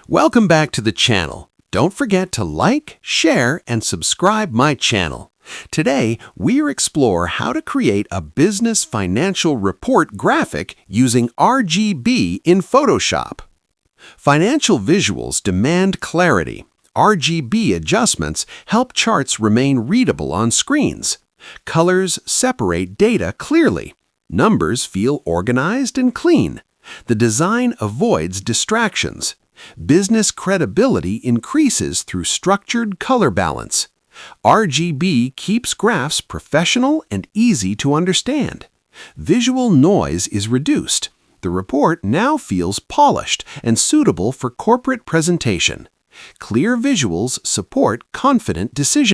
Welcome back to the channel. Don't forget to like, share, and subscribe my channel. Today, we'll explore how to create a business financial report graphic using RGB in Photoshop. Financial visuals demand clarity. RGB adjustments help charts remain readable on screens. Colors separate data clearly. Numbers feel organized and clean. The design avoids distractions. Business credibility increases through structured color balance. RGB keeps graphs professional and easy to understand. Visual noise is reduced. The report now feels polished and suitable for corporate presentation. Clear visuals support confident decision.